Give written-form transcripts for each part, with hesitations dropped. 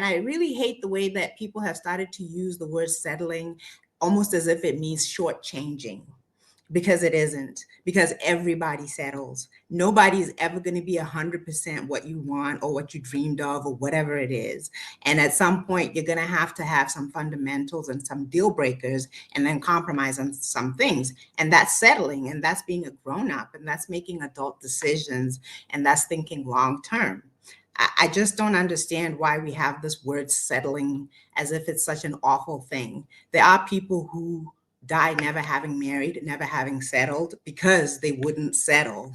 I really hate the way that people have started to use the word settling almost as if it means shortchanging, because it isn't, because everybody settles. Nobody's ever going to be 100% what you want or what you dreamed of or whatever it is. And at some point, you're going to have some fundamentals and some deal breakers and then compromise on some things. And that's settling, and that's being a grown up, and that's making adult decisions, and that's thinking long term. I just don't understand why we have this word settling as if it's such an awful thing. There are people who die never having married, never having settled, because they wouldn't settle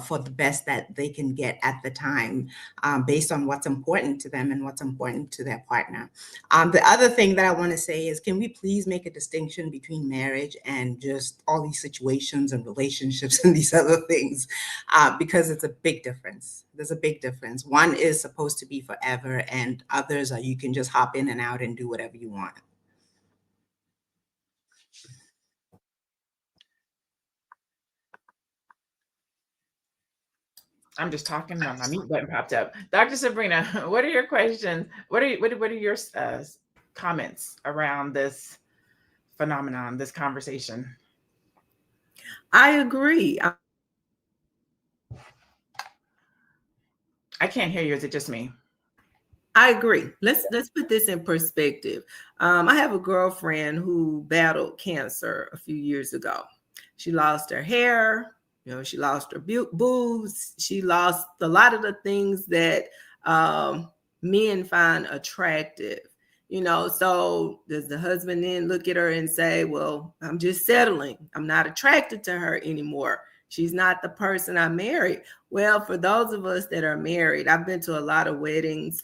for the best that they can get at the time, based on what's important to them and what's important to their partner. The other thing that I want to say is, can we please make a distinction between marriage and just all these situations and relationships and these other things? Because it's a big difference. There's a big difference. One is supposed to be forever, and others are you can just hop in and out and do whatever you want. I'm just talking. My mute button popped up. Dr. Sabrina, what are your questions? What are your comments around this phenomenon, this conversation? I agree. I can't hear you. Is it just me? I agree. Let's put this in perspective. I have a girlfriend who battled cancer a few years ago. She lost her hair. She lost her boobs. She lost a lot of the things that men find attractive. So does the husband then look at her and say, well, I'm just settling. I'm not attracted to her anymore. She's not the person I married. Well, for those of us that are married, I've been to a lot of weddings,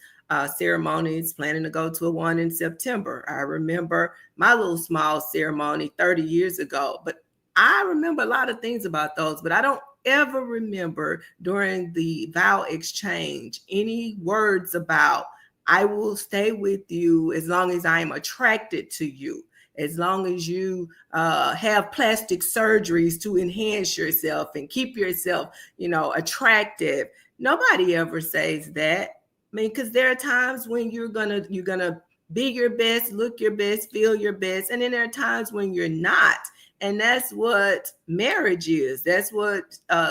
ceremonies, planning to go to one in September. I remember my little small ceremony 30 years ago, but I remember a lot of things about those, but I don't ever remember during the vow exchange any words about, I will stay with you as long as I am attracted to you, as long as you have plastic surgeries to enhance yourself and keep yourself, attractive. Nobody ever says that. I mean, because there are times when you're gonna be your best, look your best, feel your best, and then there are times when you're not. And that's what marriage is. That's what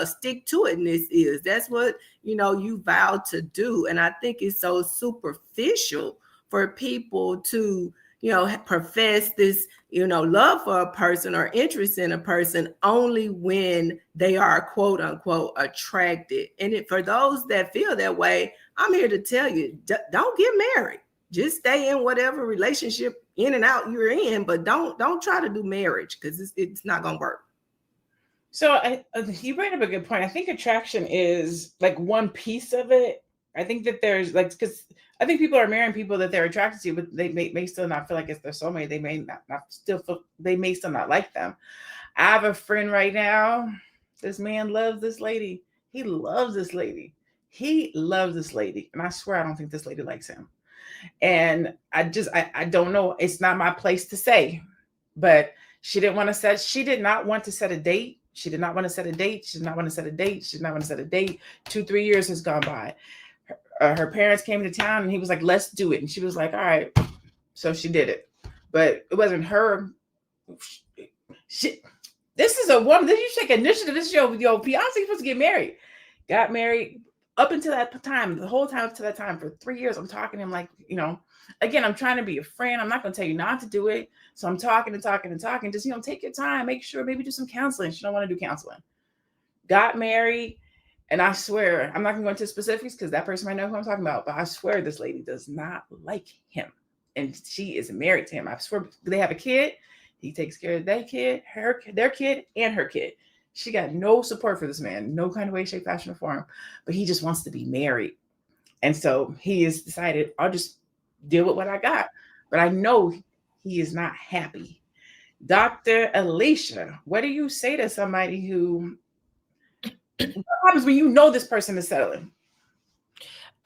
stick-to-it-ness is. That's what, you vow to do. And I think it's so superficial for people to, profess this, love for a person or interest in a person only when they are quote unquote attracted. And for those that feel that way, I'm here to tell you, don't get married. Just stay in whatever relationship in and out you're in, but don't try to do marriage, because it's not gonna work. So you bring up a good point. I think attraction is like one piece of it. I think that there's because I think people are marrying people that they're attracted to, but they may still not feel like it's their soulmate. They may not still feel, they may still not like them. I have a friend right now. This man loves this lady. He loves this lady. He loves this lady. And I swear I don't think this lady likes him. And I don't know. It's not my place to say, but she did not want to set a date. She did not want to set a date. She did not want to set a date. She did not want to set a date. 2-3 years has gone by. Her parents came to town and he was like, let's do it. And she was like, all right. So she did it, but it wasn't her. This is a woman. This you take initiative. This is your fiance supposed to get married. Got married. Up until that time, the whole time up to that time, for 3 years, I'm talking to him like, again, I'm trying to be a friend. I'm not going to tell you not to do it. So I'm talking and talking and talking. Just, take your time. Make sure, maybe do some counseling. She don't want to do counseling. Got married. And I swear, I'm not going to go into specifics because that person might know who I'm talking about. But I swear this lady does not like him. And she is married to him. I swear they have a kid. He takes care of their kid, their kid, and her kid. She got no support for this man, no kind of way, shape, fashion, or form, but he just wants to be married. And so he has decided, I'll just deal with what I got. But I know he is not happy. Dr. Alicia, what do you say to somebody who, what happens when this person is settling?